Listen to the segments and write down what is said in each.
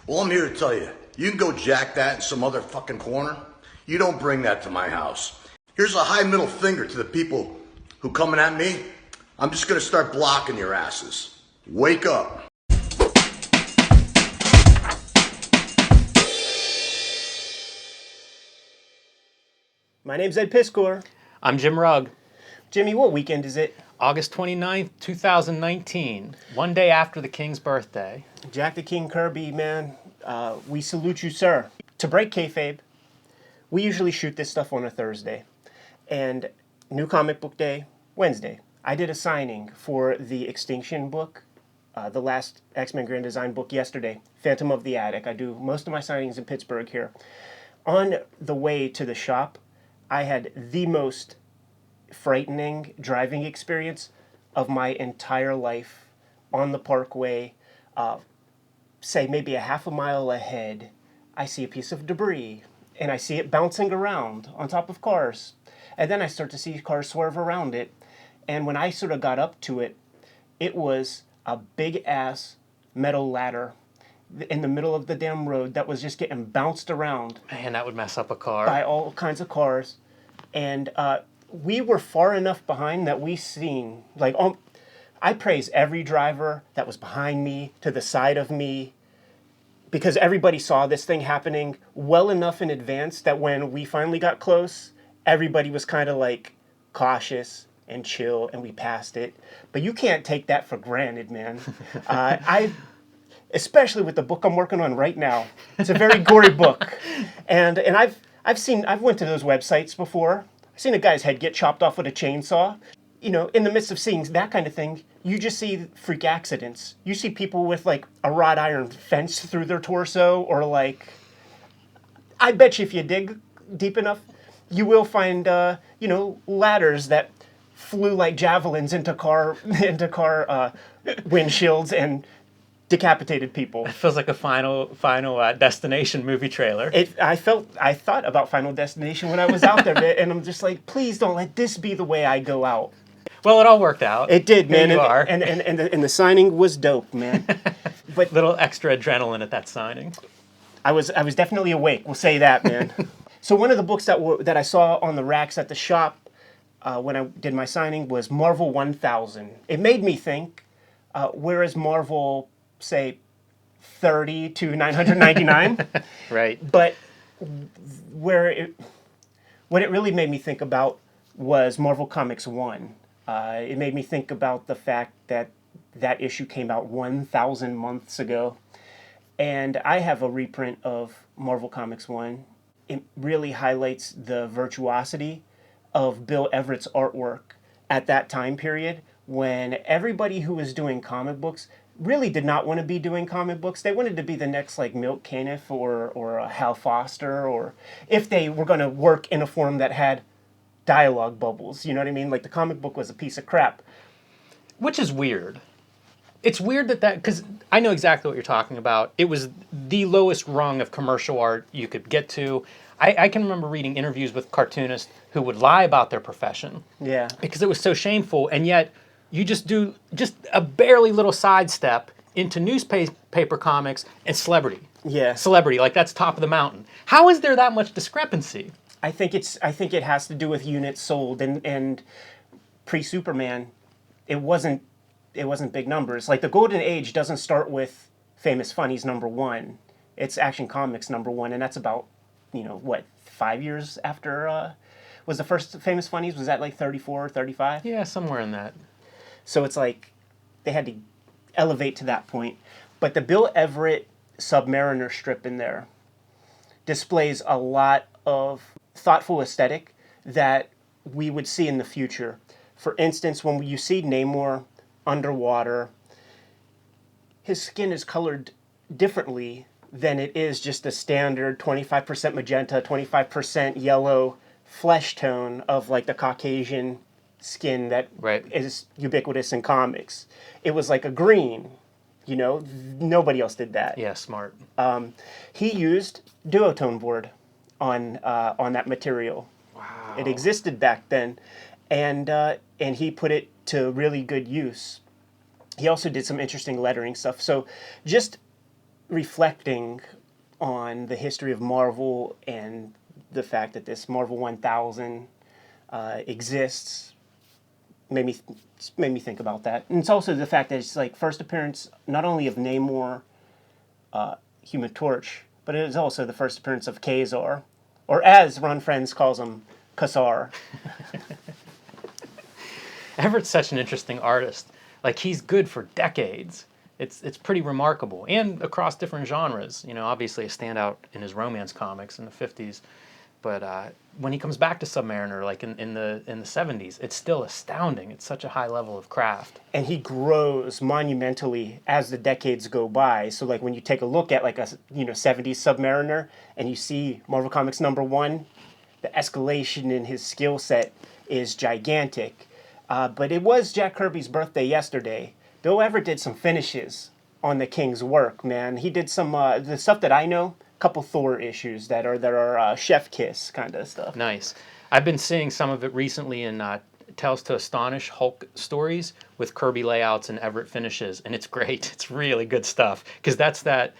Well, I'm here to tell you, you can go jack that in some other fucking corner. You don't bring that to my house. Here's a high middle finger to the people who coming at me. I'm just gonna start blocking your asses. Wake up. My name's Ed Piscor. I'm Jim Rugg. Jimmy, what weekend is it? August 29th, 2019, one day after the King's birthday. Jack the King Kirby, man, we salute you, sir. To break kayfabe, we usually shoot this stuff on a Thursday. And New Comic Book Day, Wednesday. I did a signing for the Extinction book, the last X-Men Grand Design book yesterday, Phantom of the Attic. I do most of my signings in Pittsburgh here. On the way to the shop, I had the most frightening driving experience of my entire life on the parkway. Say maybe a half a mile ahead, I see a piece of debris and I see it bouncing around on top of cars. And then I start to see cars swerve around it. And when I sort of got up to it, it was a big ass metal ladder in the middle of the damn road that was just getting bounced around. Man, that would mess up a car. By all kinds of cars. And we were far enough behind that we seen, I praise every driver that was behind me, to the side of me, because everybody saw this thing happening well enough in advance that when we finally got close, everybody was kind of like cautious and chill, and we passed it. But you can't take that for granted, man. Especially with the book I'm working on right now. It's a very gory book. And I've went to those websites before. I've seen a guy's head get chopped off with a chainsaw. You know, in the midst of seeing that kind of thing, you just see freak accidents. You see people with like a wrought iron fence through their torso, or like, I bet you if you dig deep enough, you will find, ladders that flew like javelins into car windshields and decapitated people. It feels like a final Destination movie trailer. I thought about Final Destination when I was out there, and I'm just like, please don't let this be the way I go out. Well, it all worked out. It did, man. Here you are. And the signing was dope, man. But little extra adrenaline at that signing. I was definitely awake. We'll say that, man. So one of the books that I saw on the racks at the shop when I did my signing was Marvel 1000. It made me think, whereas Marvel, say, 30 to 999. Right. But what it really made me think about was Marvel Comics 1. It made me think about the fact that issue came out 1,000 months ago. And I have a reprint of Marvel Comics 1. It really highlights the virtuosity of Bill Everett's artwork at that time period, when everybody who was doing comic books really did not want to be doing comic books. They wanted to be the next like Milt Caniff or Hal Foster, or if they were going to work in a form that had dialogue bubbles, you know what I mean? Like the comic book was a piece of crap. Which is weird. It's weird because I know exactly what you're talking about. It was the lowest rung of commercial art you could get to. I can remember reading interviews with cartoonists who would lie about their profession. Yeah. Because it was so shameful, and yet you just do a barely little sidestep into newspaper comics and celebrity. Yeah. Celebrity, like that's top of the mountain. How is there that much discrepancy? I think it has to do with units sold, and pre-Superman, it wasn't big numbers. Like the Golden Age doesn't start with Famous Funnies #1. It's Action Comics #1, and that's about 5 years after was the first Famous Funnies? Was that like 34 or 35? Yeah, somewhere in that. So it's like they had to elevate to that point. But the Bill Everett Submariner strip in there displays a lot of thoughtful aesthetic that we would see in the future. For instance, when you see Namor underwater, his skin is colored differently than it is just a standard 25% magenta, 25% yellow flesh tone of like the Caucasian skin that is ubiquitous in comics. It was like a green, nobody else did that. Yeah, smart. He used duotone board on that material. Wow. It existed back then, and he put it to really good use. He also did some interesting lettering stuff. So just reflecting on the history of Marvel and the fact that this Marvel 1000 exists made me think about that. And it's also the fact that it's like first appearance not only of Namor, Human Torch, but it is also the first appearance of Kazar, or as Ron Friends calls him, Kasar. Everett's such an interesting artist. Like, he's good for decades. It's pretty remarkable, and across different genres. You know, obviously a standout in his romance comics in the 50s. But when he comes back to Submariner, like in the 70s, it's still astounding. It's such a high level of craft. And he grows monumentally as the decades go by. So like when you take a look at like a 70s Submariner and you see Marvel Comics #1, the escalation in his skill set is gigantic. But it was Jack Kirby's birthday yesterday. Bill Everett did some finishes on the King's work, man. He did some the stuff that I know. Couple Thor issues that are chef kiss kind of stuff. Nice. I've been seeing some of it recently in Tales to Astonish Hulk stories with Kirby layouts and Everett finishes, and it's great. It's really good stuff because that's that.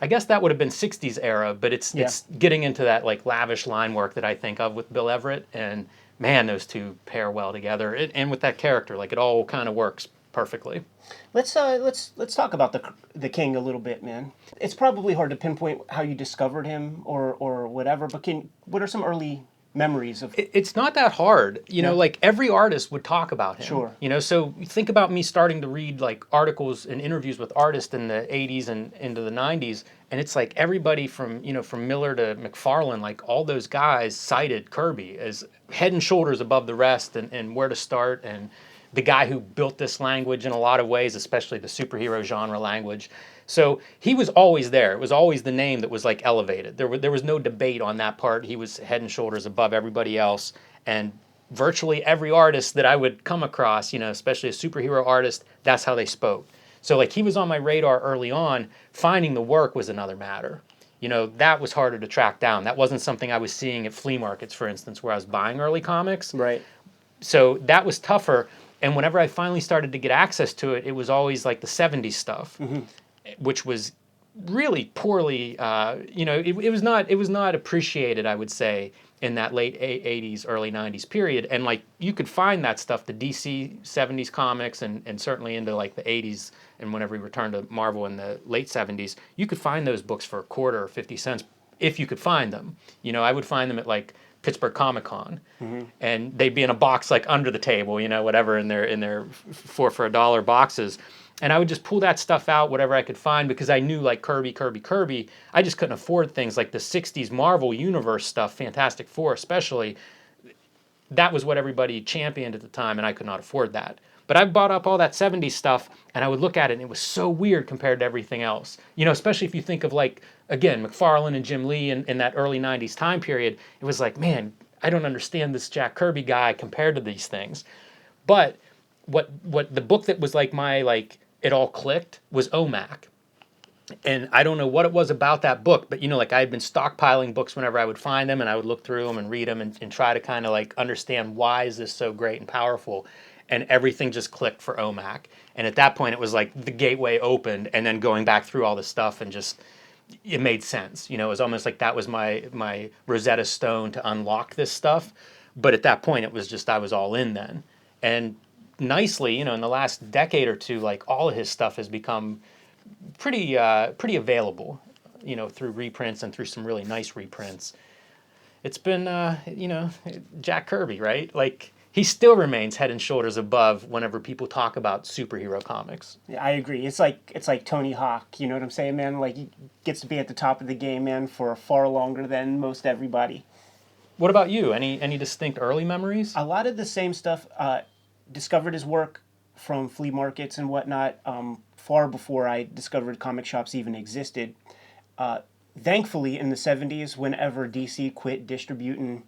I guess that would have been 60s era, but it's getting into that like lavish line work that I think of with Bill Everett, and man, those two pair well together. And with that character, like it all kind of works perfectly. Let's talk about the King a little bit, man. It's probably hard to pinpoint how you discovered him or whatever, but what are some early memories of? It's not that hard, you know. Like every artist would talk about him. Sure. You know, so think about me starting to read like articles and interviews with artists in the 80s and into the 90s, and it's like everybody from Miller to McFarlane, like all those guys cited Kirby as head and shoulders above the rest and where to start, and the guy who built this language in a lot of ways, especially the superhero genre language. So he was always there. It was always the name that was like elevated. There was no debate on that part. He was head and shoulders above everybody else. And virtually every artist that I would come across, especially a superhero artist, that's how they spoke. So like he was on my radar early on. Finding the work was another matter. That was harder to track down. That wasn't something I was seeing at flea markets, for instance, where I was buying early comics. Right. So that was tougher. And whenever I finally started to get access to it, it was always like the 70s stuff, which was really poorly, it was not appreciated, I would say, in that late 80s, early 90s period. And like you could find that stuff, the DC 70s comics and certainly into like the 80s and whenever we returned to Marvel in the late 70s, you could find those books for a quarter or 50 cents if you could find them. I would find them at like Pittsburgh Comic Con, and they'd be in a box like under the table, whatever in their for $1 boxes, and I would just pull that stuff out, whatever I could find, because I knew like Kirby. I just couldn't afford things like the '60s Marvel Universe stuff, Fantastic Four especially. That was what everybody championed at the time, and I could not afford that. But I bought up all that 70s stuff, and I would look at it, and it was so weird compared to everything else. Especially if you think of like, again, McFarlane and Jim Lee in that early 90s time period, it was like, man, I don't understand this Jack Kirby guy compared to these things. But what the book that was like it all clicked was OMAC. And I don't know what it was about that book, but like I had been stockpiling books whenever I would find them, and I would look through them and read them and try to kind of like understand why is this so great and powerful. And everything just clicked for OMAC. And at that point, it was like the gateway opened, and then going back through all this stuff and just, it made sense. It was almost like that was my Rosetta Stone to unlock this stuff. But at that point, it was just, I was all in then. And nicely, in the last decade or two, like all of his stuff has become pretty available, through reprints and through some really nice reprints. It's been, Jack Kirby, right? Like, he still remains head and shoulders above whenever people talk about superhero comics. Yeah, I agree. It's like Tony Hawk. You know what I'm saying, man? Like he gets to be at the top of the game, man, for far longer than most everybody. What about you? Any distinct early memories? A lot of the same stuff. Discovered his work from flea markets and whatnot far before I discovered comic shops even existed. Thankfully, in the 70s, whenever DC quit distributing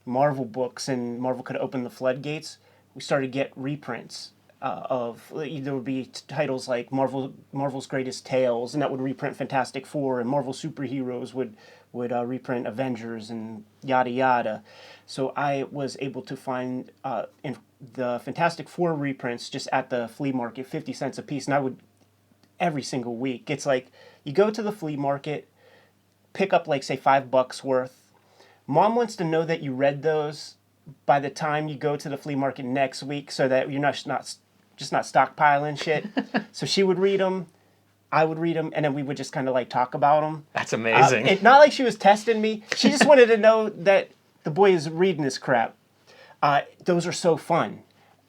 Marvel books and Marvel could open the floodgates, we started to get reprints of, there would be titles like Marvel's Greatest Tales, and that would reprint Fantastic Four, and Marvel Superheroes would reprint Avengers and yada yada. So I was able to find in the Fantastic Four reprints just at the flea market, 50 cents a piece, and I would every single week. It's like You go to the flea market, pick up like say $5 worth. Mom wants to know that you read those by the time you go to the flea market next week, so that you're not stockpiling shit. So she would read them, I would read them, and then we would just kind of like talk about them. That's amazing. It's not like she was testing me. She just wanted to know that the boy is reading this crap. Those are so fun.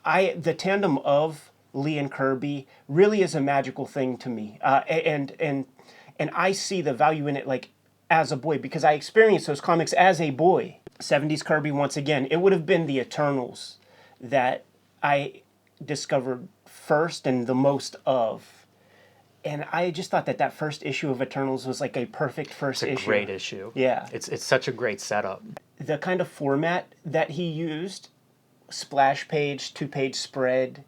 The tandem of Lee and Kirby really is a magical thing to me, and I see the value in it like as a boy, because I experienced those comics as a boy. 70s Kirby, once again, it would have been the Eternals that I discovered first and the most of. And I just thought that first issue of Eternals was like a perfect first issue. It's a great issue. Yeah. It's such a great setup. The kind of format that he used, splash page, 2-page spread,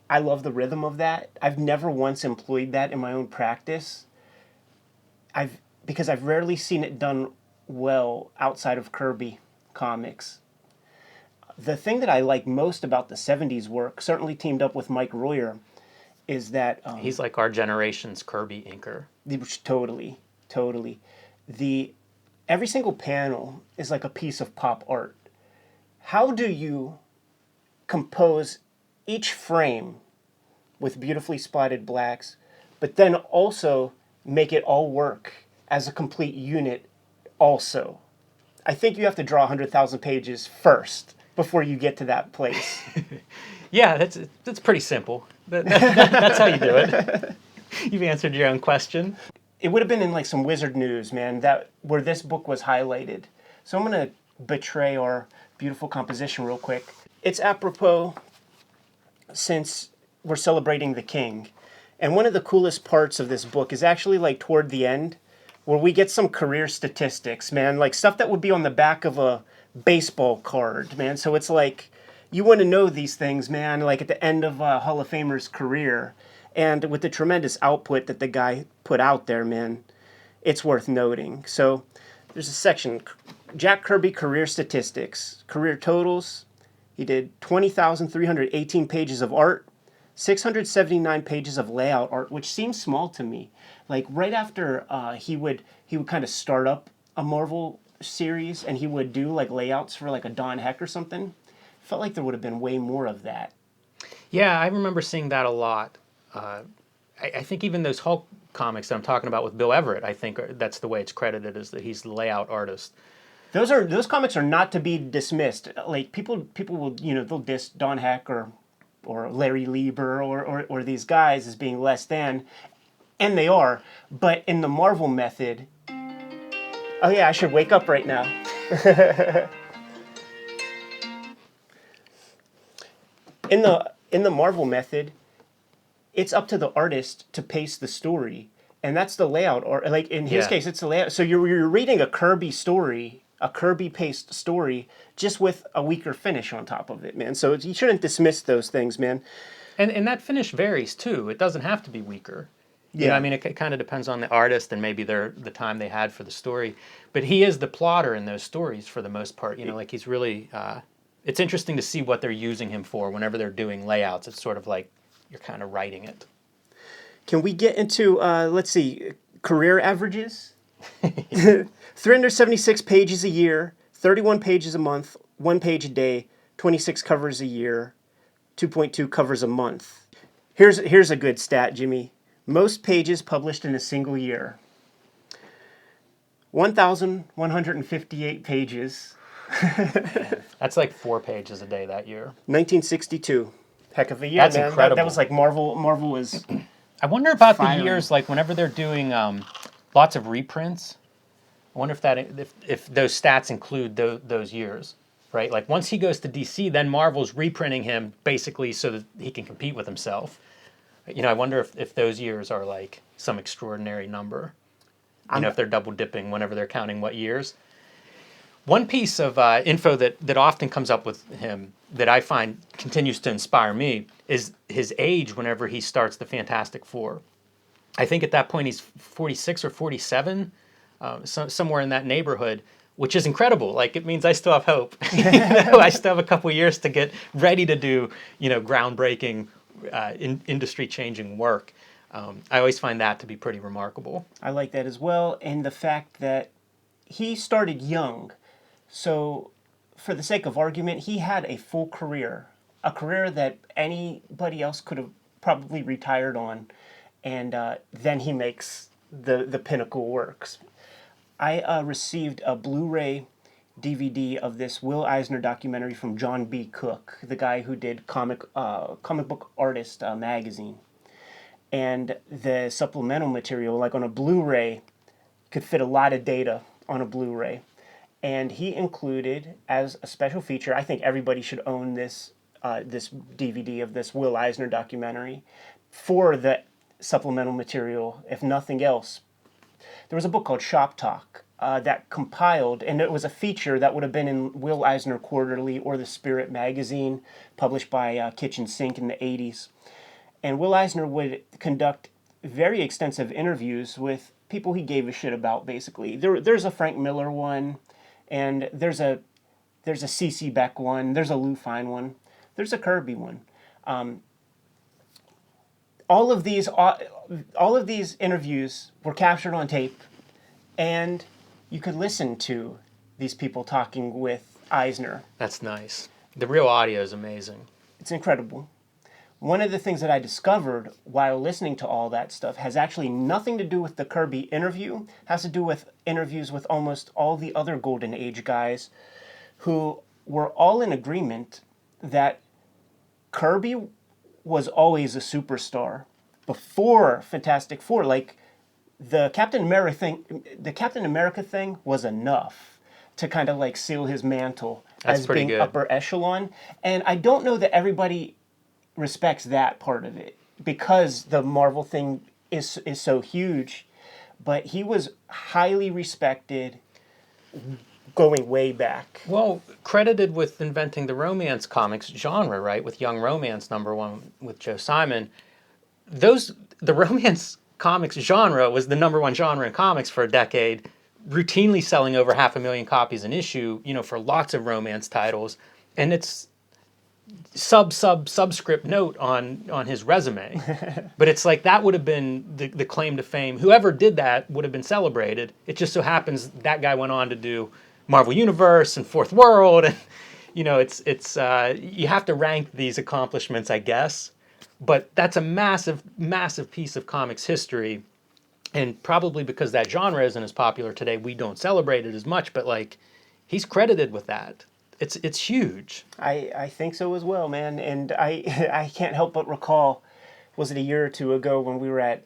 I love the rhythm of that. I've never once employed that in my own practice. Because I've rarely seen it done well outside of Kirby comics. The thing that I like most about the 70s work, certainly teamed up with Mike Royer, is that... he's like our generation's Kirby inker. Totally. Every single panel is like a piece of pop art. How do you compose each frame with beautifully spotted blacks, but then also make it all work as a complete unit also? I think you have to draw 100,000 pages first before you get to that place. Yeah, that's pretty simple. That's how you do it. You've answered your own question. It would have been in like some Wizard News, man, where this book was highlighted. So I'm going to betray our beautiful composition real quick. It's apropos since we're celebrating the King. And one of the coolest parts of this book is actually like toward the end, where we get some career statistics, man, like stuff that would be on the back of a baseball card, man. So it's like, you want to know these things, man, like at the end of a Hall of Famer's career. And with the tremendous output that the guy put out there, man, it's worth noting. So there's a section, Jack Kirby career statistics, career totals. He did 20,318 pages of art, 679 pages of layout art, which seems small to me. Like right after he would kind of start up a Marvel series, and he would do like layouts for like a Don Heck or something. Felt like there would have been way more of that. Yeah, I remember seeing that a lot. I think even those Hulk comics that I'm talking about with Bill Everett, I think that's the way it's credited, is that he's the layout artist. Those comics are not to be dismissed. Like people will, they'll diss Don Heck or Larry Lieber or these guys as being less than, and they are. But in the Marvel method, oh yeah, I should wake up right now. In the Marvel method, it's up to the artist to pace the story, and that's the layout. Or like in his case, it's the layout. So you're reading a Kirby story, a Kirby-paced story, just with a weaker finish on top of it, man. So you shouldn't dismiss those things, man. And that finish varies too. It doesn't have to be weaker. Yeah, I mean, it kind of depends on the artist and maybe the time they had for the story. But he is the plotter in those stories for the most part. Like he's really. It's interesting to see what they're using him for whenever they're doing layouts. It's sort of like you're kind of writing it. Can we get into, let's see, career averages? 376 pages a year, 31 pages a month, 1 page a day, 26 covers a year, 2.2 covers a month. Here's a good stat, Jimmy. Most pages published in a single year. 1,158 pages. That's like 4 pages a day that year. 1962. Heck of a year, That's man. incredible. That was like Marvel was... I wonder about firing. the years, like whenever they're doing lots of reprints. I wonder if those stats include those years, right? Like once he goes to DC, then Marvel's reprinting him basically so that he can compete with himself. I wonder if those years are like some extraordinary number. If they're double dipping whenever they're counting what years. One piece of info that often comes up with him that I find continues to inspire me is his age whenever he starts the Fantastic Four. I think at that point he's 46 or 47, somewhere in that neighborhood, which is incredible. Like, it means I still have hope. I still have a couple years to get ready to do, groundbreaking, industry-changing work. I always find that to be pretty remarkable. I like that as well, and the fact that he started young. So, for the sake of argument, he had a full career, a career that anybody else could have probably retired on, and then he makes the pinnacle works. I received a Blu-ray DVD of this Will Eisner documentary from John B. Cook, the guy who did comic book artist magazine, and the supplemental material, like on a Blu-ray, could fit a lot of data on a Blu-ray. And he included, as a special feature, I think everybody should own this this DVD of this Will Eisner documentary for the supplemental material, if nothing else. There was a book called Shop Talk that compiled, and it was a feature that would have been in Will Eisner Quarterly or the Spirit magazine, published by Kitchen Sink in the 80s. And Will Eisner would conduct very extensive interviews with people he gave a shit about, basically. There's a Frank Miller one, and there's a C.C. Beck one, there's a Lou Fine one, there's a Kirby one. All of these interviews were captured on tape, and you could listen to these people talking with Eisner. That's nice. The real audio is amazing. It's incredible. One of the things that I discovered while listening to all that stuff has actually nothing to do with the Kirby interview, has to do with interviews with almost all the other Golden Age guys who were all in agreement that Kirby was always a superstar before Fantastic Four. Like, the Captain America thing was enough to kind of like seal his mantle as being good. Upper echelon. And I don't know that everybody respects that part of it because the Marvel thing is so huge, but he was highly respected going way back. Well, credited with inventing the romance comics genre, right? With Young Romance #1 with Joe Simon. The romance comics genre was the #1 genre in comics for a decade, routinely selling over 500,000 copies an issue, for lots of romance titles. And it's subscript note on his resume. But it's like that would have been the claim to fame. Whoever did that would have been celebrated. It just so happens that guy went on to do Marvel Universe and Fourth World, and it's you have to rank these accomplishments, I guess. But that's a massive, massive piece of comics history, and probably because that genre isn't as popular today, we don't celebrate it as much. But like, he's credited with that. It's huge. I think so as well, man. And I can't help but recall, was it a year or two ago when we were at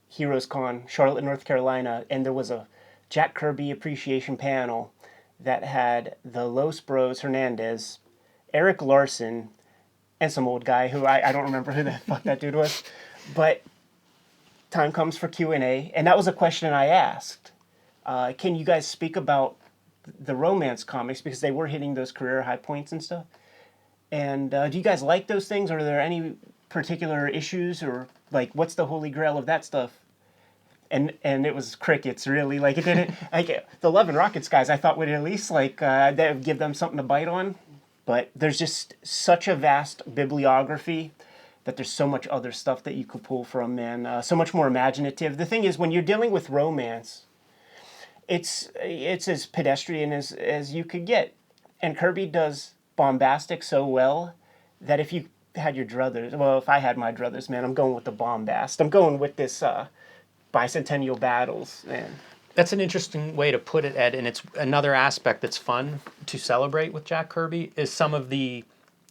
Heroes Con, Charlotte, North Carolina, and there was a Jack Kirby appreciation panel that had the Los Bros Hernandez, Eric Larson, and some old guy who I don't remember who the fuck that dude was. But time comes for Q&A, and that was a question I asked. Can you guys speak about the romance comics, because they were hitting those career high points and stuff? And do you guys like those things? Are there any particular issues, or like what's the holy grail of that stuff? And it was crickets, really. Like, it didn't like the Love and Rockets guys, I thought would at least like that would give them something to bite on. But there's just such a vast bibliography that there's so much other stuff that you could pull from, and so much more imaginative. The thing is, when you're dealing with romance, it's as pedestrian as you could get. And Kirby does bombastic so well that if you had your druthers, well, if I had my druthers, man, I'm going with the bombast. I'm going with this bicentennial battles, man. That's an interesting way to put it, Ed, and it's another aspect that's fun to celebrate with Jack Kirby is some of the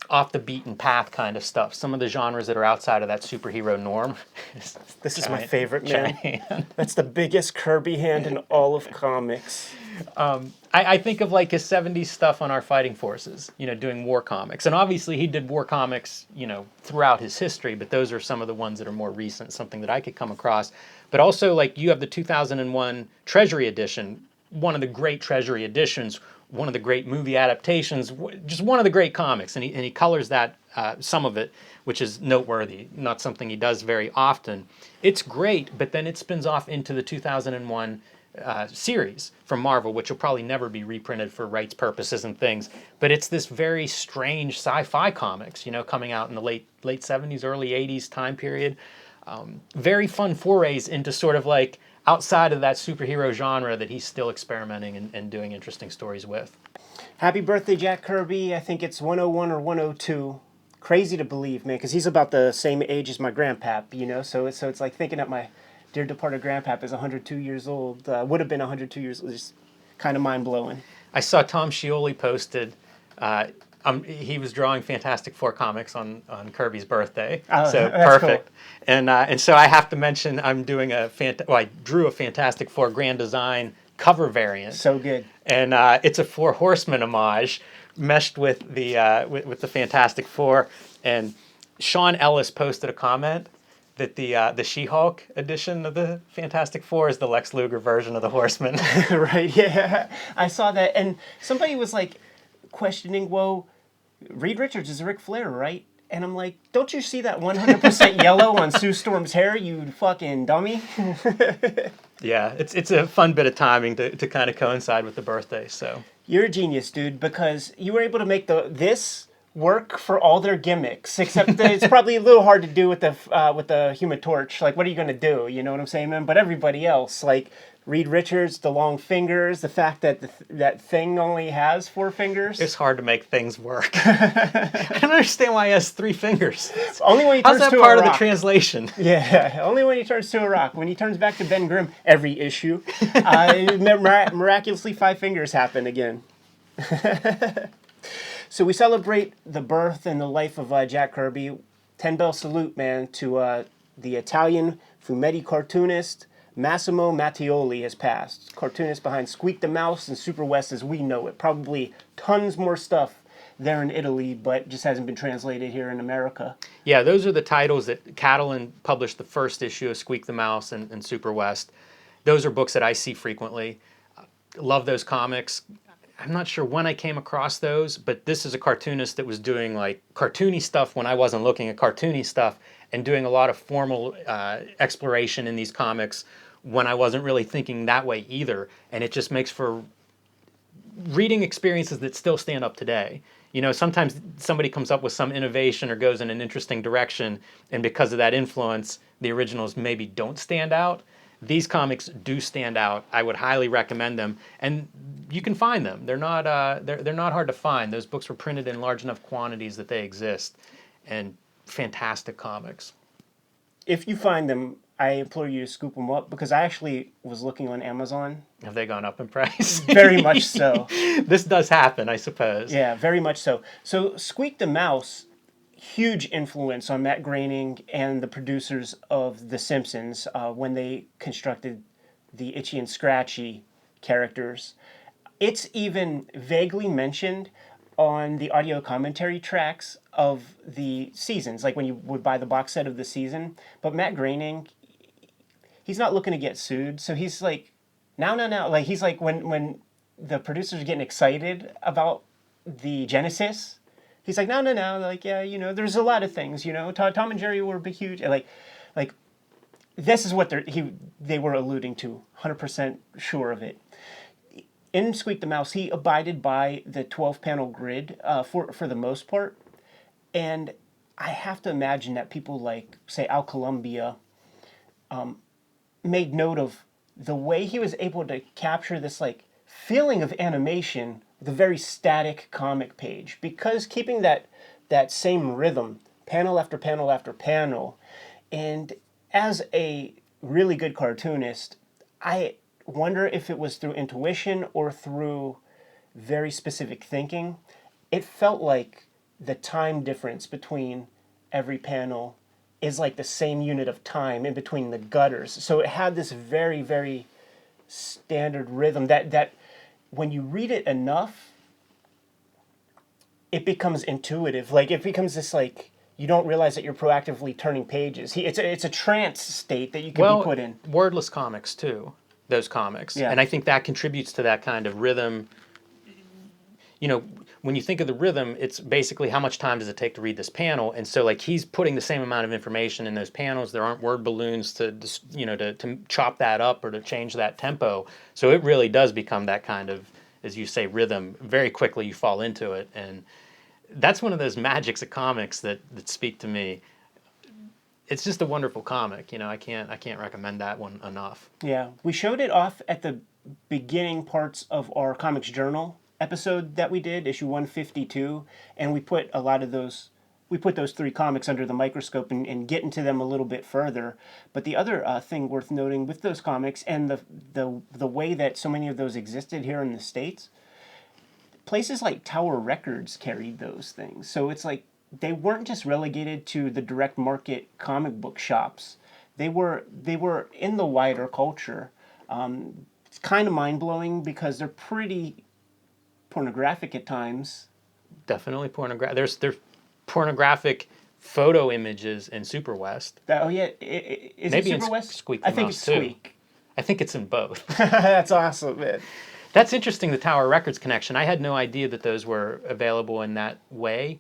off the beaten path kind of stuff, some of the genres that are outside of that superhero norm. This is my favorite, man. That's the biggest Kirby hand in all of comics. I think of like his 70s stuff on Our Fighting Forces, doing war comics. And obviously he did war comics, throughout his history, but those are some of the ones that are more recent, something that I could come across. But also, like, you have the 2001 Treasury Edition, one of the great Treasury editions, one of the great movie adaptations, just one of the great comics. And he colors that, some of it, which is noteworthy, not something he does very often. It's great, but then it spins off into the 2001 series from Marvel, which will probably never be reprinted for rights purposes and things. But it's this very strange sci-fi comics, coming out in the late 70s, early 80s time period. very fun forays into sort of like outside of that superhero genre that he's still experimenting and doing interesting stories with. Happy birthday, Jack Kirby. I think it's 101 or 102. Crazy to believe, man, because he's about the same age as my grandpap, you know? So it's like thinking that my dear departed grandpap is 102 years old, would have been 102 years old. Just kind of mind-blowing. I saw Tom Scioli posted, he was drawing Fantastic Four comics on Kirby's birthday, so perfect. Cool. And so I have to mention I'm doing I drew a Fantastic Four Grand Design cover variant. So good. And it's a Four Horsemen homage meshed with the Fantastic Four. And Sean Ellis posted a comment that the She-Hulk edition of the Fantastic Four is the Lex Luger version of the Horsemen. Right, yeah. I saw that. And somebody was like questioning, well, Reed Richards is Ric Flair, right? And I'm like, don't you see that 100% yellow on Sue Storm's hair, you fucking dummy? Yeah, it's a fun bit of timing to kind of coincide with the birthday. So you're a genius, dude, because you were able to make this work for all their gimmicks, except that it's probably a little hard to do with the Human Torch. Like, what are you gonna do? You know what I'm saying, man? But everybody else, like Reed Richards, the long fingers, the fact that that thing only has 4 fingers. It's hard to make things work. I don't understand why he has 3 fingers. Only when he turns How's that to part a of the rock. translation? Yeah, only when he turns to a rock. When he turns back to Ben Grimm, every issue, miraculously 5 fingers happen again. So we celebrate the birth and the life of Jack Kirby. 10-bell salute, man, to the Italian fumetti cartoonist Massimo Mattioli has passed. Cartoonist behind Squeak the Mouse and Super West as we know it. Probably tons more stuff there in Italy, but just hasn't been translated here in America. Yeah, those are the titles that Catalan published the first issue of Squeak the Mouse and Super West. Those are books that I see frequently. Love those comics. I'm not sure when I came across those, but this is a cartoonist that was doing like cartoony stuff when I wasn't looking at cartoony stuff and doing a lot of formal exploration in these comics when I wasn't really thinking that way either. And it just makes for reading experiences that still stand up today. You know, sometimes somebody comes up with some innovation or goes in an interesting direction, and because of that influence, the originals maybe don't stand out. These comics do stand out. I would highly recommend them, and you can find them. They're not hard to find. Those books were printed in large enough quantities that they exist, and fantastic comics. If you find them, I implore you to scoop them up, because I actually was looking on Amazon. Have they gone up in price? Very much so. This does happen, I suppose. Yeah, very much so. So Squeak the Mouse, huge influence on Matt Groening and the producers of The Simpsons when they constructed the Itchy and Scratchy characters. It's even vaguely mentioned on the audio commentary tracks of the seasons, like when you would buy the box set of the season. But Matt Groening, he's not looking to get sued, so he's like, no. Like, he's like, when the producers are getting excited about the Genesis, he's like, no. Like, yeah, you know, there's a lot of things, you know. Tom and Jerry were big, huge. Like this is what they were alluding to. 100% sure of it. In Squeak the Mouse, he abided by the 12-panel grid for the most part, and I have to imagine that people like, say, Al Columbia made note of the way he was able to capture this like feeling of animation with a very static comic page, because keeping that same rhythm, panel after panel after panel. And as a really good cartoonist, I wonder if it was through intuition or through very specific thinking. It felt like the time difference between every panel is like the same unit of time in between the gutters. So it had this very, very standard rhythm that when you read it enough, it becomes intuitive. Like, it becomes this, like, you don't realize that you're proactively turning pages. It's a trance state that you can be put in. Wordless comics too, those comics. Yeah. And I think that contributes to that kind of rhythm. You know, when you think of the rhythm, it's basically how much time does it take to read this panel? And so, like, he's putting the same amount of information in those panels. There aren't word balloons to chop that up or to change that tempo. So it really does become that kind of, as you say, rhythm. Very quickly you fall into it. And that's one of those magics of comics that speak to me. it's just a wonderful comic. I can't recommend that one enough. Yeah, we showed it off at the beginning parts of our Comics Journal episode that we did, issue 152, and we put those 3 comics under the microscope and get into them a little bit further. But the other thing worth noting with those comics and the way that so many of those existed here in the States, places like Tower Records carried those things. So it's like they weren't just relegated to the direct market comic book shops. They were in the wider culture. It's kind of mind-blowing because they're pretty pornographic at times. Definitely pornographic. There's pornographic photo images in Super West. Oh yeah, is Maybe it Super in West? Squeak I the think Mouse, it's too. Squeak. I think it's in both. That's awesome, man. That's interesting, the Tower Records connection. I had no idea that those were available in that way.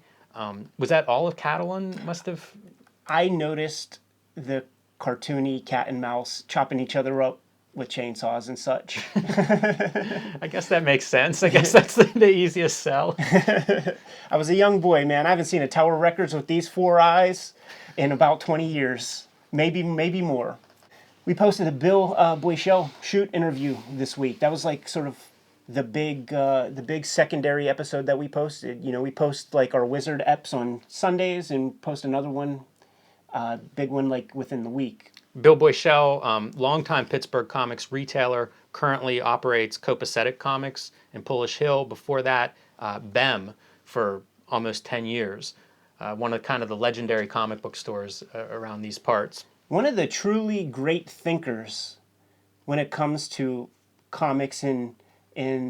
Was that all of Catalan? Must have. I noticed the cartoony cat and mouse chopping each other up with chainsaws and such. I guess that makes sense. I guess that's the easiest sell. I was a young boy, man. I haven't seen a Tower Records with these 4 eyes in about 20 years. Maybe more. We posted a Bill Boychelle shoot interview this week. That was like sort of the big secondary episode that we posted. We post like our Wizard eps on Sundays and post another one, big one like within the week. Bill Boychelle, longtime Pittsburgh comics retailer, currently operates Copacetic Comics in Polish Hill. Before that, BEM for almost 10 years. One of kind of the legendary comic book stores around these parts. One of the truly great thinkers when it comes to comics in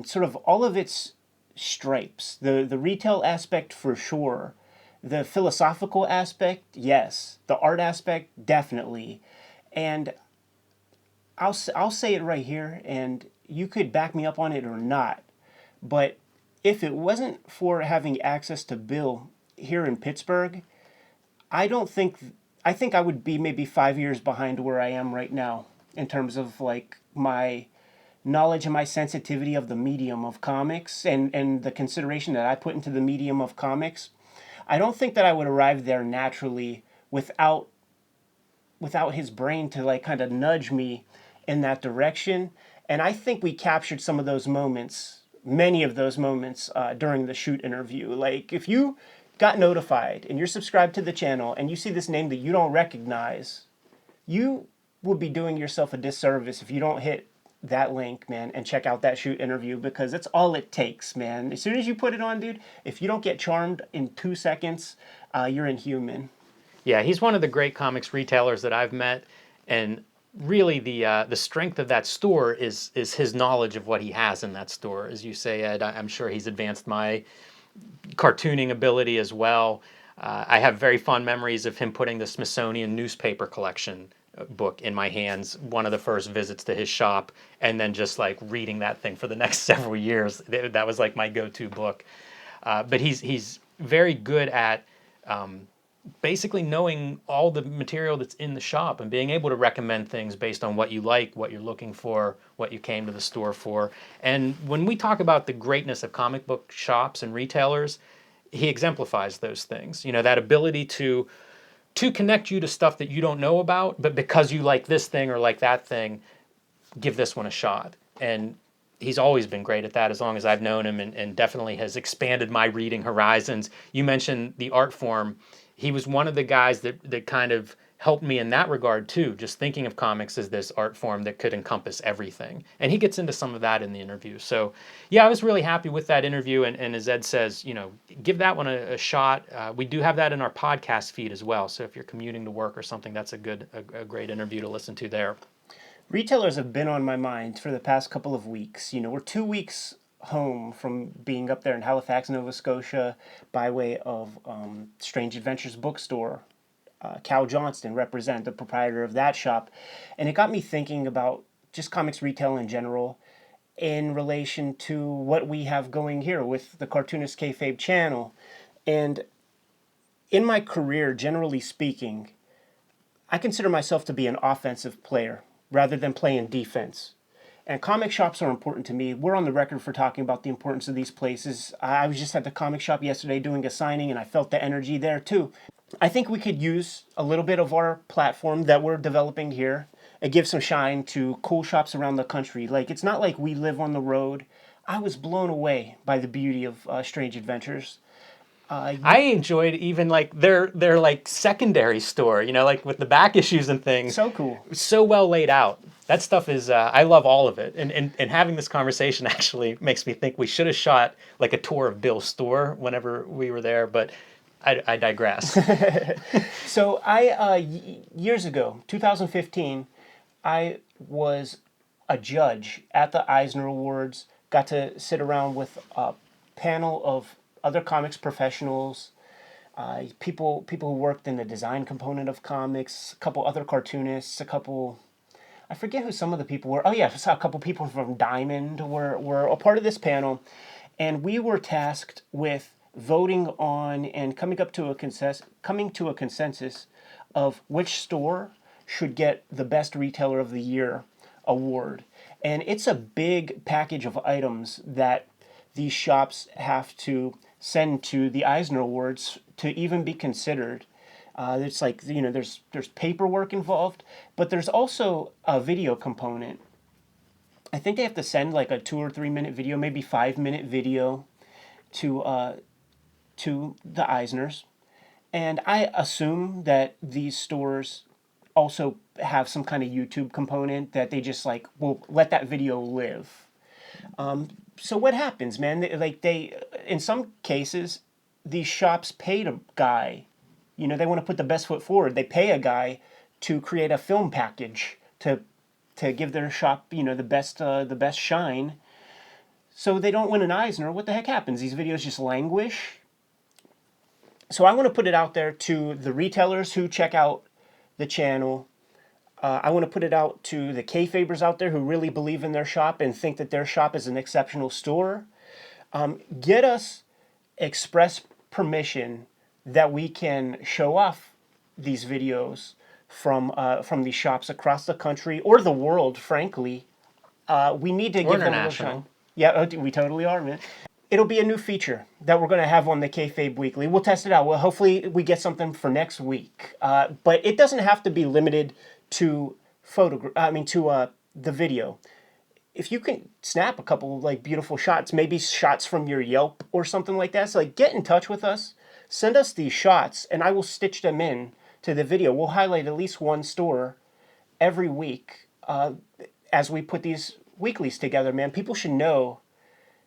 sort of all of its stripes. The retail aspect for sure. The philosophical aspect, yes. The art aspect, definitely. And I'll say it right here, and you could back me up on it or not. But if it wasn't for having access to Bill here in Pittsburgh, I think I would be maybe 5 years behind where I am right now in terms of like my knowledge and my sensitivity of the medium of comics and the consideration that I put into the medium of comics. I don't think that I would arrive there naturally without his brain to like kind of nudge me in that direction. And I think we captured some of those moments, many of those moments during the shoot interview. Like if you got notified and you're subscribed to the channel and you see this name that you don't recognize, you will be doing yourself a disservice if you don't hit that link, man, and check out that shoot interview, because that's all it takes, man. As soon as you put it on, dude, if you don't get charmed in 2 seconds, you're inhuman. Yeah, he's one of the great comics retailers that I've met, and really the strength of that store is his knowledge of what he has in that store. As you say, Ed, I'm sure he's advanced my cartooning ability as well. I have very fond memories of him putting the Smithsonian newspaper collection book in my hands, one of the first visits to his shop, and then just like reading that thing for the next several years. That was like my go-to book. But he's very good at basically knowing all the material that's in the shop and being able to recommend things based on what you like, what you're looking for, what you came to the store for. And when we talk about the greatness of comic book shops and retailers, he exemplifies those things. That ability to connect you to stuff that you don't know about, but because you like this thing or like that thing, give this one a shot. And he's always been great at that as long as I've known him, and definitely has expanded my reading horizons. You mentioned the art form. He was one of the guys that kind of helped me in that regard too, just thinking of comics as this art form that could encompass everything. And he gets into some of that in the interview. So yeah, I was really happy with that interview. And as Ed says, give that one a shot. We do have that in our podcast feed as well. So if you're commuting to work or something, that's a great interview to listen to there. Retailers have been on my mind for the past couple of weeks. We're 2 weeks home from being up there in Halifax, Nova Scotia, by way of Strange Adventures bookstore. Cal Johnston represent the proprietor of that shop, and it got me thinking about just comics retail in general in relation to what we have going here with the Cartoonist Kayfabe channel. And in my career, generally speaking, I consider myself to be an offensive player rather than playing defense. And comic shops are important to me. We're on the record for talking about the importance of these places. I was just at the comic shop yesterday doing a signing, and I felt the energy there too. I think we could use a little bit of our platform that we're developing here and give some shine to cool shops around the country. Like, it's not like we live on the road. I was blown away by the beauty of Strange Adventures. I enjoyed even like their like secondary store, you know, like with the back issues and things. So cool. So well laid out. That stuff is, I love all of it. And having this conversation actually makes me think we should have shot like a tour of Bill's store whenever we were there, but I digress. So years ago, 2015, I was a judge at the Eisner Awards, got to sit around with a panel of other comics professionals, people who worked in the design component of comics, a couple other cartoonists, I forget who some of the people were. Oh yeah, I saw a couple people from Diamond were a part of this panel, and we were tasked with voting on and coming to a consensus of which store should get the Best Retailer of the Year award. And it's a big package of items that these shops have to send to the Eisner Awards to even be considered. It's like, you know, there's paperwork involved, but there's also a video component. I think they have to send like a 2 or 3 minute video, maybe 5-minute video to the Eisners. And I assume that these stores also have some kind of YouTube component that they just like, will let that video live. So what happens, man? In some cases, these shops paid a guy, you know, they want to put the best foot forward. They pay a guy to create a film package to give their shop, you know, the best shine. So they don't win an Eisner. What the heck happens? These videos just languish. So I want to put it out there to the retailers who check out the channel. I want to put it out to the Kayfabers out there who really believe in their shop and think that their shop is an exceptional store. Get us express permission that we can show off these videos from these shops across the country or the world, frankly. We need to give them a little shine. Yeah, we totally are, man. It'll be a new feature that we're going to have on the Kayfabe Weekly. We'll test it out. Well, hopefully we get something for next week. But it doesn't have to be limited to the video. If you can snap a couple like beautiful shots, maybe shots from your Yelp or something like that, so like get in touch with us, send us these shots, and I will stitch them in to the video. We'll highlight at least one store every week as we put these weeklies together, man. People should know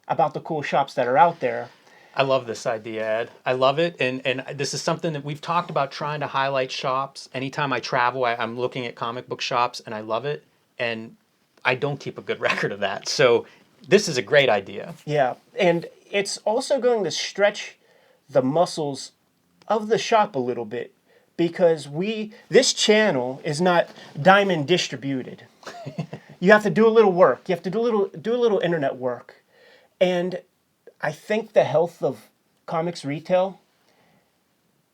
about the cool shops that are out there. I love this idea, Ed. I love it. And this is something that we've talked about, trying to highlight shops. Anytime I travel, I'm looking at comic book shops, and I love it. And I don't keep a good record of that. So this is a great idea. Yeah. And it's also going to stretch the muscles of the shop a little bit, because this channel is not diamond distributed. You have to do a little work. You have to do a little internet work. And I think the health of comics retail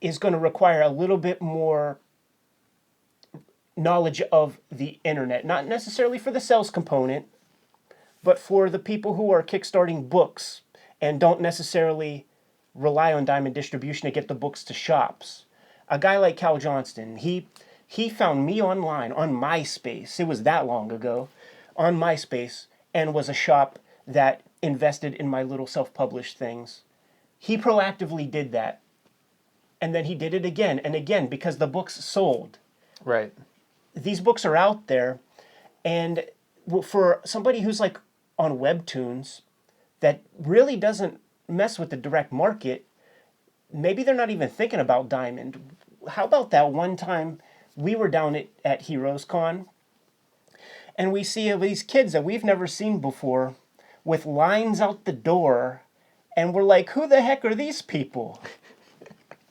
is going to require a little bit more knowledge of the internet. Not necessarily for the sales component, but for the people who are kickstarting books and don't necessarily rely on diamond distribution to get the books to shops. A guy like Cal Johnston, he found me online on MySpace. It was that long ago, on MySpace, and was a shop that invested in my little self-published things. He proactively did that. And then he did it again and again because the books sold. Right. These books are out there, and for somebody who's like on Webtoons that really doesn't mess with the direct market, maybe they're not even thinking about Diamond. How about that one time we were down at Heroes Con, and we see these kids that we've never seen before with lines out the door, and we're like, who the heck are these people?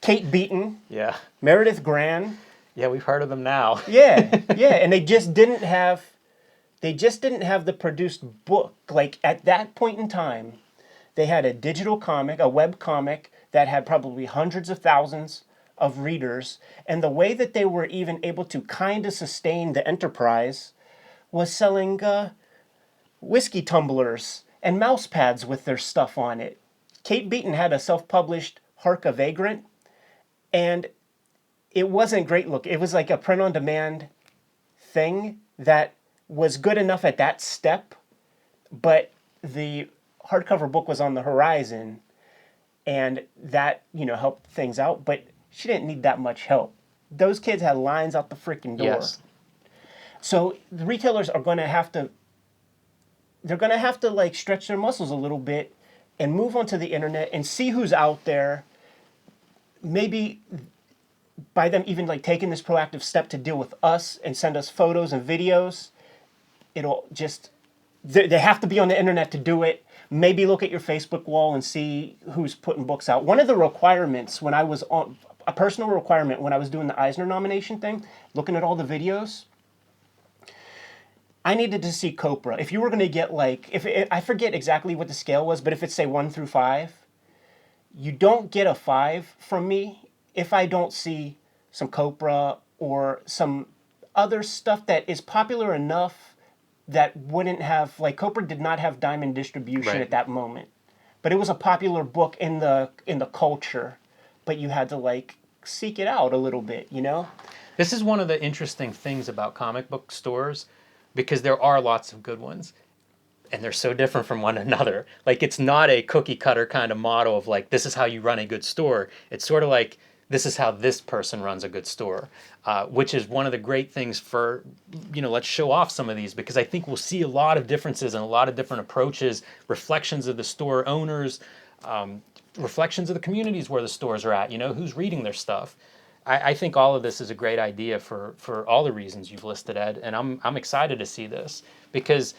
Kate Beaton. Yeah. Meredith Gran. Yeah, we've heard of them now. Yeah, and they just didn't have the produced book. Like, at that point in time, they had a digital comic, a web comic that had probably hundreds of thousands of readers, and the way that they were even able to kind of sustain the enterprise was selling whiskey tumblers and mouse pads with their stuff on it. Kate Beaton had a self-published Hark a Vagrant, and it wasn't great look. It was like a print-on-demand thing that was good enough at that step, but the hardcover book was on the horizon, and that, helped things out, but she didn't need that much help. Those kids had lines out the freaking door. Yes. So the retailers are going to have to, like stretch their muscles a little bit and move onto the internet and see who's out there. Maybe by them even like taking this proactive step to deal with us and send us photos and videos, it'll just, they have to be on the internet to do it. Maybe look at your Facebook wall and see who's putting books out. One of the requirements when I was on, a personal requirement when I was doing the Eisner nomination thing, looking at all the videos, I needed to see Copra. If you were going to get I forget exactly what the scale was, but if it's say 1 through 5, you don't get a 5 from me if I don't see some Copra or some other stuff that is popular enough that wouldn't have, like Copra did not have diamond distribution at that moment. But it was a popular book in the culture, but you had to seek it out a little bit, This is one of the interesting things about comic book stores, because there are lots of good ones, and they're so different from one another. It's not a cookie cutter kind of model of this is how you run a good store. It's sort of like, this is how this person runs a good store, which is one of the great things for, let's show off some of these, because I think we'll see a lot of differences and a lot of different approaches, reflections of the store owners, reflections of the communities where the stores are at, who's reading their stuff. I think all of this is a great idea for all the reasons you've listed, Ed, and I'm excited to see this, because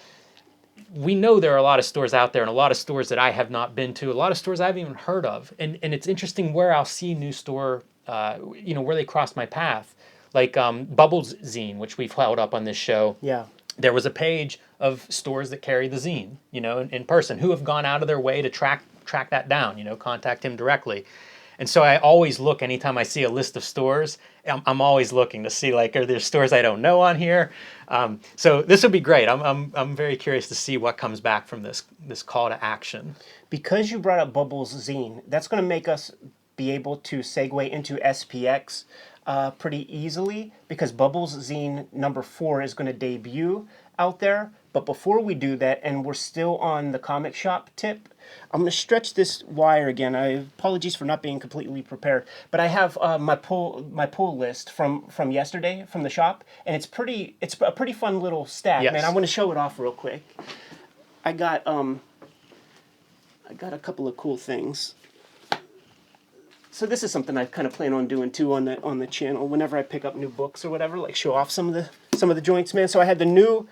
we know there are a lot of stores out there, and a lot of stores that I have not been to, a lot of stores I haven't even heard of, and it's interesting where I'll see new store, where they cross my path, like Bubbles Zine, which we've held up on this show. Yeah. There was a page of stores that carry the zine, in person, who have gone out of their way to track that down, contact him directly. And so I always look, anytime I see a list of stores, I'm always looking to see, are there stores I don't know on here? So this would be great. I'm very curious to see what comes back from this call to action. Because you brought up Bubbles Zine, that's going to make us be able to segue into SPX pretty easily, because Bubbles Zine number 4 is going to debut out there. But before we do that, and we're still on the comic shop tip, I'm going to stretch this wire again. Apologies for not being completely prepared, but I have my pull list from yesterday from the shop, and it's a pretty fun little stack. Yes. Man, I want to show it off real quick. I got a couple of cool things. So this is something I kind of plan on doing too on the channel whenever I pick up new books or whatever, show off some of the joints, man. So I had the new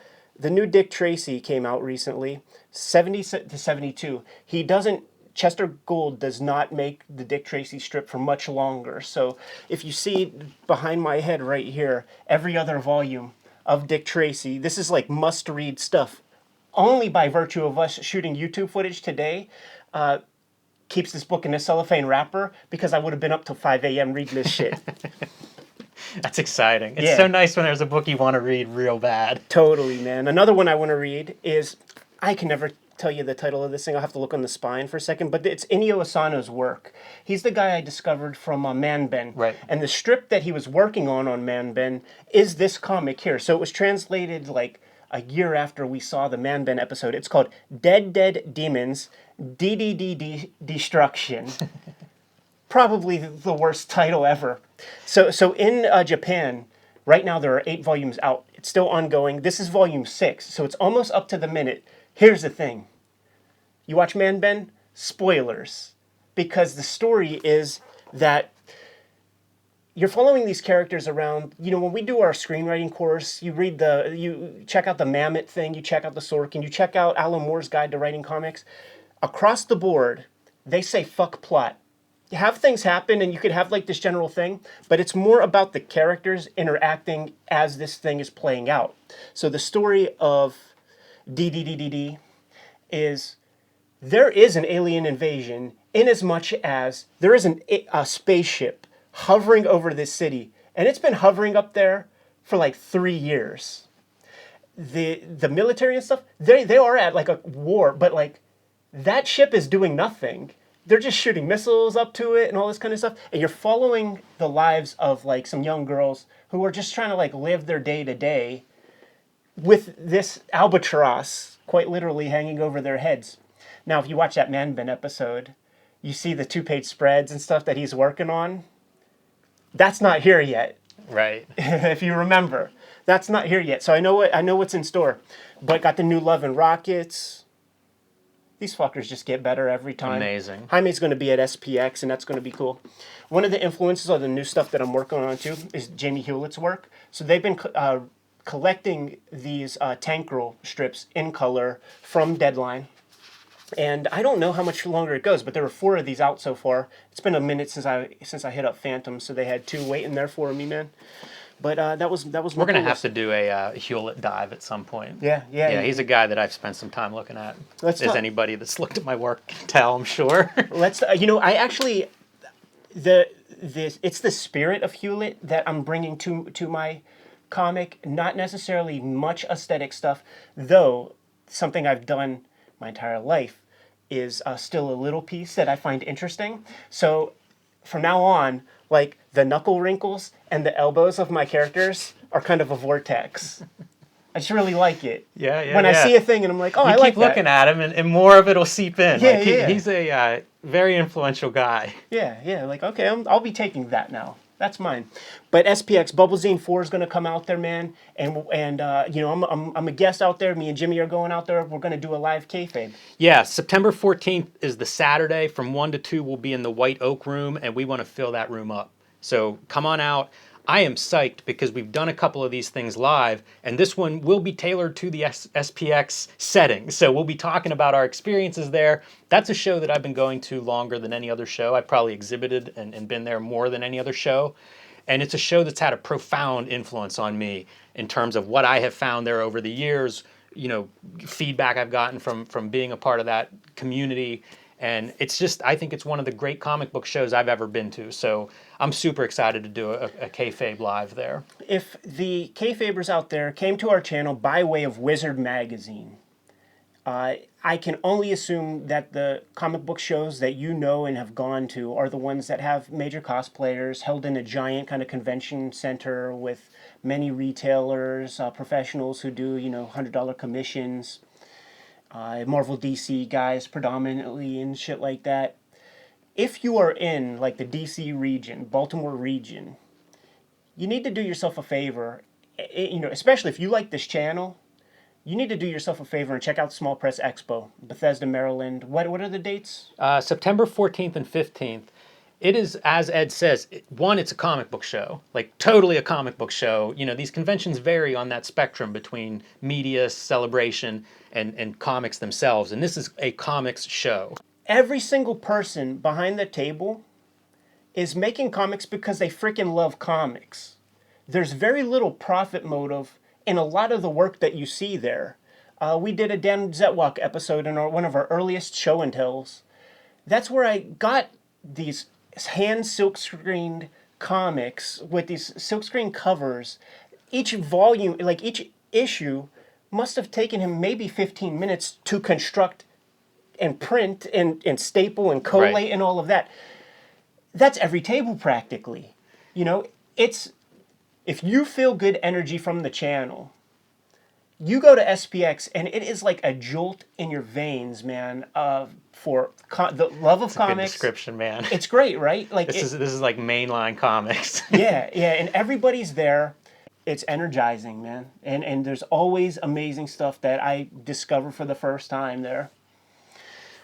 Dick Tracy came out recently, 70 to 72. Chester Gould does not make the Dick Tracy strip for much longer. So if you see behind my head right here, every other volume of Dick Tracy, this is must-read stuff. Only by virtue of us shooting YouTube footage today, keeps this book in a cellophane wrapper, because I would have been up till 5 a.m. reading this shit. That's exciting. It's so nice when there's a book you want to read real bad. Totally, man. Another one I want to read is, I can never tell you the title of this thing. I'll have to look on the spine for a second, but it's Inio Asano's work. He's the guy I discovered from Man Ben. Right. And the strip that he was working on Man Ben is this comic here. So it was translated a year after we saw the Man Ben episode. It's called Dead Demons, DDD Destruction. Probably the worst title ever. So in Japan, right now there are 8 volumes out. It's still ongoing. This is volume 6, so it's almost up to the minute. Here's the thing. You watch Man Ben? Spoilers. Because the story is that you're following these characters around. When we do our screenwriting course, you check out the Mammoth thing, you check out the Sorkin, you check out Alan Moore's Guide to Writing Comics. Across the board, they say fuck plot. You have things happen, and you could have this general thing, but it's more about the characters interacting as this thing is playing out. So the story of DDDDD is, there is an alien invasion in as much as there is a spaceship hovering over this city, and it's been hovering up there for 3 years. the military and stuff, they are at like a war, but like that ship is doing nothing. They're just shooting missiles up to it and all this kind of stuff. And you're following the lives of like some young girls who are just trying to like live their day to day with this albatross quite literally hanging over their heads. Now, if you watch that Man Bin episode, you see the 2-page spreads and stuff that he's working on. That's not here yet. Right. If you remember, that's not here yet. So I know what's in store. But got the new Love and Rockets. These fuckers just get better every time. Amazing. Jaime's going to be at SPX, and that's going to be cool. One of the influences of the new stuff that I'm working on too is Jamie Hewlett's work. So they've been collecting these tank roll strips in color from Deadline. And I don't know how much longer it goes, but there were 4 of these out so far. It's been a minute since I hit up Phantom, so they had 2 waiting there for me, man. But that was. We're gonna have to do a Hewlett dive at some point. Yeah. He's a guy that I've spent some time looking at. Let's As talk- anybody that's looked at my work can tell, I'm sure. Let's. I actually, it's the spirit of Hewlett that I'm bringing to my comic. Not necessarily much aesthetic stuff, though. Something I've done my entire life is still a little piece that I find interesting. So from now on, like the knuckle wrinkles and the elbows of my characters are kind of a vortex. I just really like it. Yeah. When I see a thing and I'm like, oh, I like keep looking at him, and more of it will seep in. Yeah, like yeah. He's a very influential guy. Yeah. Like, okay, I'll be taking that now. That's mine. But SPX Bubble Zine 4 is going to come out there, man. And I'm a guest out there. Me and Jimmy are going out there. We're going to do a live kayfabe. Yeah, September 14th is the Saturday. From 1 to 2, we'll be in the White Oak Room, and we want to fill that room up. So come on out. I am psyched because we've done a couple of these things live, and this one will be tailored to the SPX setting. So we'll be talking about our experiences there. That's a show that I've been going to longer than any other show. I've probably exhibited and been there more than any other show. And it's a show that's had a profound influence on me in terms of what I have found there over the years, feedback I've gotten from being a part of that community. And it's just, I think it's one of the great comic book shows I've ever been to. So I'm super excited to do a Kayfabe live there. If the kayfabers out there came to our channel by way of Wizard Magazine, I can only assume that the comic book shows that you know and have gone to are the ones that have major cosplayers held in a giant kind of convention center with many retailers, professionals who do, $100 commissions. Marvel DC guys predominantly and shit like that. If you are in like the DC region, Baltimore region, you need to do yourself a favor, especially if you like this channel, you need to do yourself a favor and check out Small Press Expo, Bethesda, Maryland. What are the dates? September 14th and 15th. It is, as Ed says, it's a comic book show, like totally a comic book show. These conventions vary on that spectrum between media, celebration, and comics themselves. And this is a comics show. Every single person behind the table is making comics because they freaking love comics. There's very little profit motive in a lot of the work that you see there. We did a Dan Zetwalk episode in one of our earliest show and tells. That's where I got these hand silk-screened comics with these silk-screen covers. Each volume, like each issue, must have taken him maybe 15 minutes to construct and print and staple and collate Right. and all of that. That's every table practically. It's if you feel good energy from the channel, you go to SPX and it is like a jolt in your veins, man, for the love of Good comics. description, man. It's great, right? Like This is like mainline comics. yeah, and everybody's there. It's energizing, man. And there's always amazing stuff that I discover for the first time there.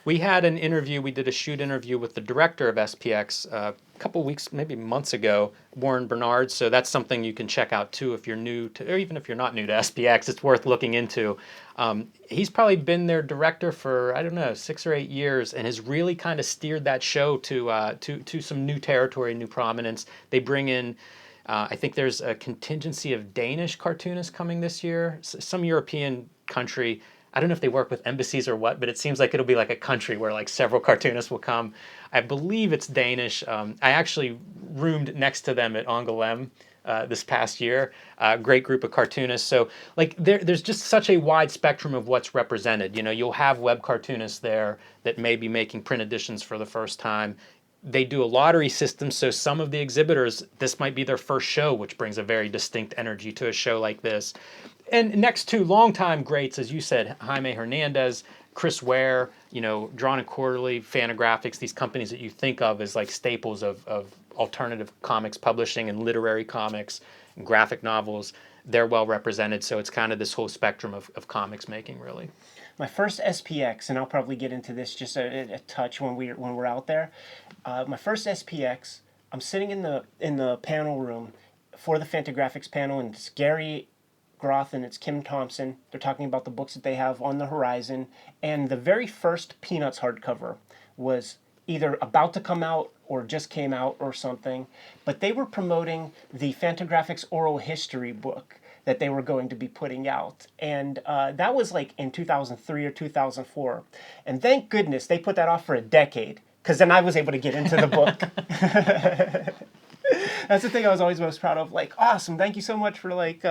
We had an interview, we did a shoot interview with the director of SPX a couple weeks, maybe months ago, Warren Bernard. So that's something you can check out too if you're new to, or even if you're not new to SPX, it's worth looking into. He's probably been their director for, 6 or 8 years and has really kind of steered that show to some new territory, new prominence. They bring in, I think there's a contingency of Danish cartoonists coming this year, some European country. I don't know if they work with embassies or what, but it seems like it'll be like a country where like several cartoonists will come. I believe it's Danish. I actually roomed next to them at Angoulême this past year. Great group of cartoonists. So like there's just such a wide spectrum of what's represented. You know, you'll have web cartoonists there that may be making print editions for the first time. They do a lottery system, so some of the exhibitors, this might be their first show, which brings a very distinct energy to a show like this. And next to longtime greats, as you said, Jaime Hernandez, Chris Ware, you know, Drawn and Quarterly, Fantagraphics, these companies that you think of as like staples of alternative comics publishing and literary comics and graphic novels, they're well represented. So it's kind of this whole spectrum of comics making, really. My first SPX, and I'll probably get into this just a touch when we're out there. My first SPX, I'm sitting in the panel room for the Fantagraphics panel, and it's Gary Groth and it's Kim Thompson. They're talking about the books that they have on the horizon, and the very first Peanuts hardcover was either about to come out or just came out or something, but they were promoting the Fantagraphics oral history book that they were going to be putting out. And that was like in 2003 or 2004. And thank goodness they put that off for a decade, because then I was able to get into the book. That's the thing I was always most proud of. Like, awesome, thank you so much for like,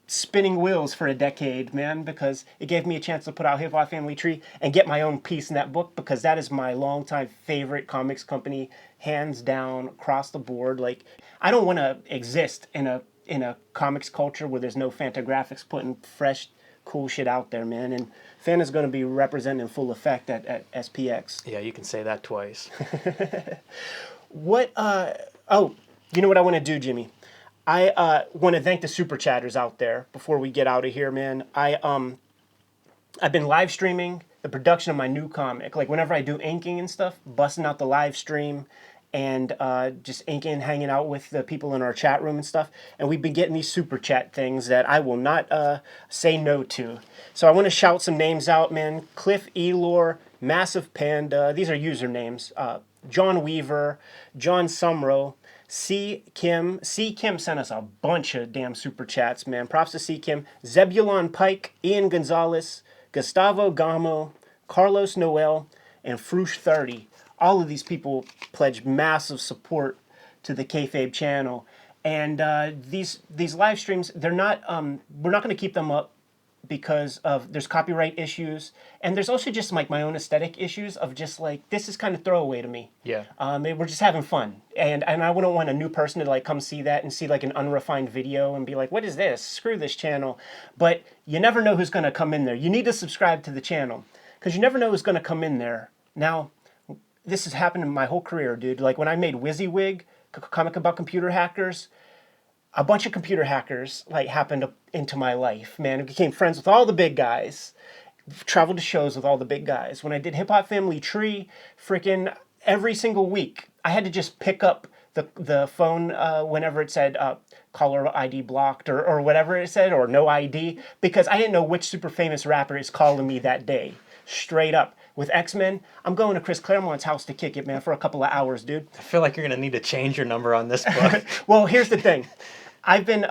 spinning wheels for a decade, man, because it gave me a chance to put out Hip Hop Family Tree and get my own piece in that book, because that is my longtime favorite comics company, hands down, across the board. Like, I don't want to exist in a comics culture where there's no Fantagraphics putting fresh, cool shit out there, man. And Fan is going to be representing in full effect at SPX. Yeah, you can say that twice. What, you know what I want to do, Jimmy? I want to thank the super chatters out there before we get out of here, man. I've been live streaming the production of my new comic. Like, whenever I do inking and stuff, busting out the live stream and just inking, hanging out with the people in our chat room and stuff. And we've been getting these super chat things that I will not say no to. So I want to shout some names out, man. Cliff Elor, Massive Panda. These are usernames. John Weaver, John Sumrow, C. Kim sent us a bunch of damn super chats, man. Props to C. Kim. Zebulon Pike, Ian Gonzalez, Gustavo Gamo, Carlos Noel, and Frush30. All of these people pledged massive support to the Kayfabe channel. And these live streams, they're not, we're not going to keep them up because of there's copyright issues, and there's also just like my own aesthetic issues of just like, this is kind of throwaway to me. Yeah. We're just having fun, and I wouldn't want a new person to like come see that and see like an unrefined video and be like, what is this? Screw this channel. But you never know who's going to come in there. You need to subscribe to the channel because you never know who's going to come in there. Now, this has happened in my whole career, dude. Like when I made WYSIWYG, a comic about computer hackers, a bunch of computer hackers like happened into my life, man. I became friends with all the big guys, traveled to shows with all the big guys. When I did Hip Hop Family Tree, freaking every single week, I had to just pick up the phone whenever it said caller ID blocked or whatever it said, or no ID, because I didn't know which super famous rapper is calling me that day. Straight up. With X-Men, I'm going to Chris Claremont's house to kick it, man, for a couple of hours, dude. I feel like you're going to need to change your number on this book. Well, here's the thing. I've been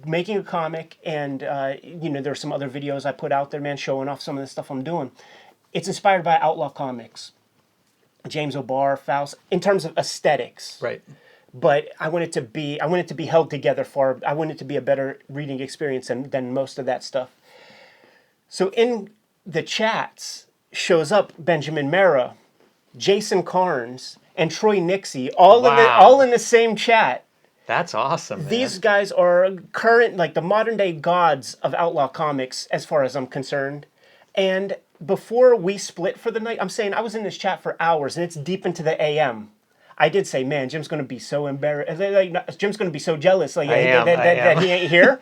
making a comic, and there's some other videos I put out there, man, showing off some of the stuff I'm doing. It's inspired by Outlaw Comics, James O'Barr, Faust, in terms of aesthetics. Right. But I want it to be held together I want it to be a better reading experience than most of that stuff. So in the chats shows up Benjamin Mara, Jason Carnes, and Troy Nixie, all in the same chat. That's awesome, man. These guys are current, like the modern day gods of Outlaw Comics, as far as I'm concerned. And before we split for the night, I'm saying I was in this chat for hours, and it's deep into the AM. I did say, man, Jim's going to be so embarrassed. Like, Jim's going to be so jealous that he ain't here.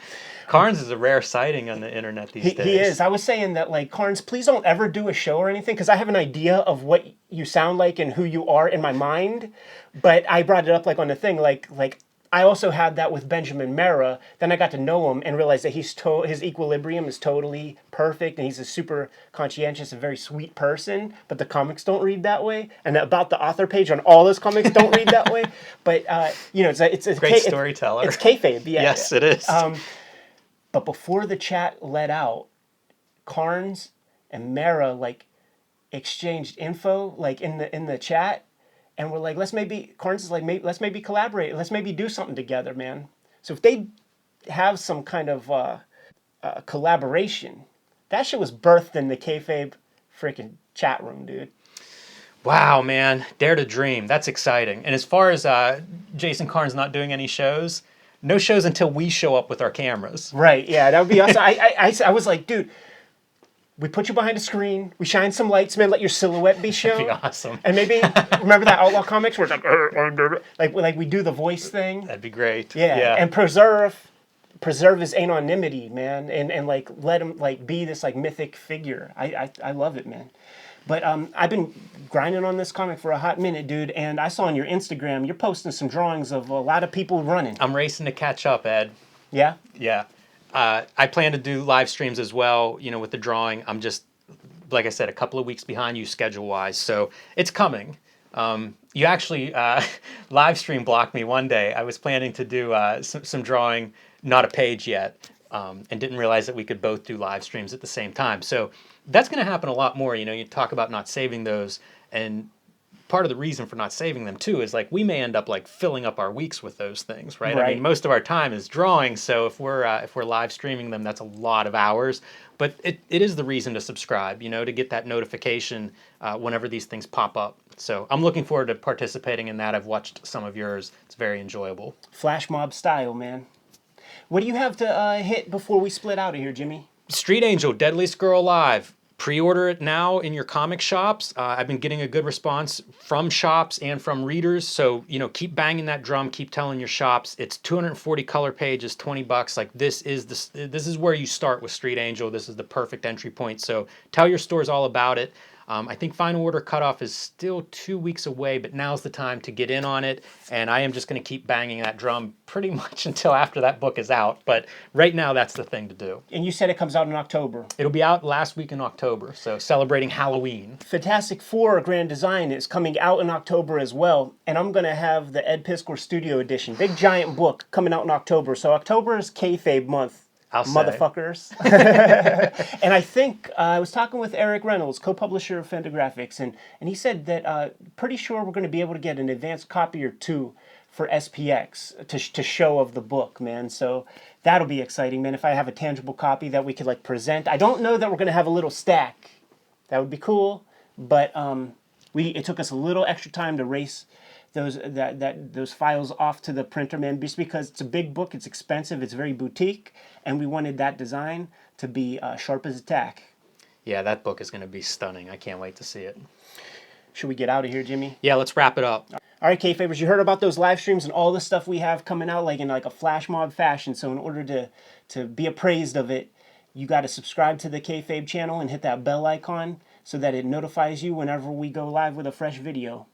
Carnes is a rare sighting on the internet these days. He is. I was saying that, like, Carnes, please don't ever do a show or anything, because I have an idea of what you sound like and who you are in my mind. But I brought it up, like, on the thing, like I also had that with Benjamin Mara. Then I got to know him and realized that his equilibrium is totally perfect, and he's a super conscientious and very sweet person. But the comics don't read that way, and about the author page on all those comics don't read that way. But it's a great storyteller. It's kayfabe, yeah. Yes, it is. But before the chat let out, Carnes and Mara like exchanged info like in the chat. And we're like, let's maybe collaborate. Let's maybe do something together, man. So if they have some kind of collaboration, that shit was birthed in the Kayfabe freaking chat room, dude. Wow, man. Dare to dream. That's exciting. And as far as Jason Karn's not doing any shows, no shows until we show up with our cameras. Right, yeah, that would be awesome. I was like, dude, we put you behind a screen, we shine some lights, man, let your silhouette be shown. That'd be awesome. And maybe, remember that Outlaw Comics where it's like we do the voice thing? That'd be great. Yeah. And preserve his anonymity, man, and like let him like be this like mythic figure. I love it, man. But I've been grinding on this comic for a hot minute, dude, and I saw on your Instagram you're posting some drawings of a lot of people running. I'm racing to catch up, Ed. Yeah? Yeah. I plan to do live streams as well, you know, with the drawing. I'm just, like I said, a couple of weeks behind you schedule-wise, so it's coming. You actually live stream blocked me one day. I was planning to do some drawing, not a page yet, and didn't realize that we could both do live streams at the same time. So that's going to happen a lot more. You know, you talk about not saving those, and part of the reason for not saving them too is like we may end up like filling up our weeks with those things, right? I mean, most of our time is drawing, so if we're live streaming them, that's a lot of hours. But it is the reason to subscribe, you know, to get that notification whenever these things pop up. So I'm looking forward to participating in that. I've watched some of yours. It's very enjoyable. Flash mob style, man. What do you have to hit before we split out of here, Jimmy? Street Angel, Deadliest Girl Alive. Pre-order it now in your comic shops. I've been getting a good response from shops and from readers. So, you know, keep banging that drum. Keep telling your shops. It's 240 color pages, $20. Like this is where you start with Street Angel. This is the perfect entry point. So tell your stores all about it. I think final order cutoff is still 2 weeks away, but now's the time to get in on it. And I am just going to keep banging that drum pretty much until after that book is out. But right now, that's the thing to do. And you said it comes out in October. It'll be out last week in October, so celebrating Halloween. Fantastic Four Grand Design is coming out in October as well. And I'm going to have the Ed Piskor Studio Edition, big giant book, coming out in October. So October is Kayfabe month. Motherfuckers. And I think I was talking with Eric Reynolds, co-publisher of Fantagraphics, and he said that pretty sure we're going to be able to get an advanced copy or two for SPX to show of the book, man. So that'll be exciting, man. If I have a tangible copy that we could like present. I don't know that we're going to have a little stack. That would be cool, but it took us a little extra time to race those files off to the printer, man, just because it's a big book, it's expensive, it's very boutique, and we wanted that design to be sharp as a tack. Yeah, that book is going to be stunning. I can't wait to see it. Should we get out of here, Jimmy? Yeah, let's wrap it up. All right, Kayfabers, you heard about those live streams and all the stuff we have coming out like in like a flash mob fashion. So in order to be appraised of it, you got to subscribe to the Kayfabe channel and hit that bell icon so that it notifies you whenever we go live with a fresh video.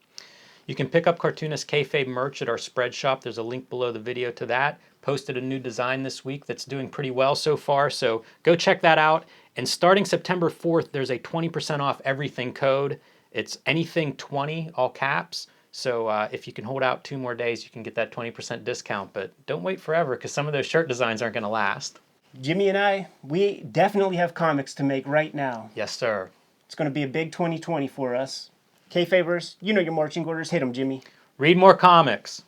You can pick up Cartoonist Kayfabe merch at our spread shop. There's a link below the video to that. Posted a new design this week that's doing pretty well so far, so go check that out. And starting September 4th, there's a 20% off everything code. It's anything 20, all caps. So if you can hold out 2 more days, you can get that 20% discount. But don't wait forever, because some of those shirt designs aren't going to last. Jimmy and I, we definitely have comics to make right now. Yes, sir. It's going to be a big 2020 for us. Kayfabers, you know your marching orders. Hit them, Jimmy. Read more comics.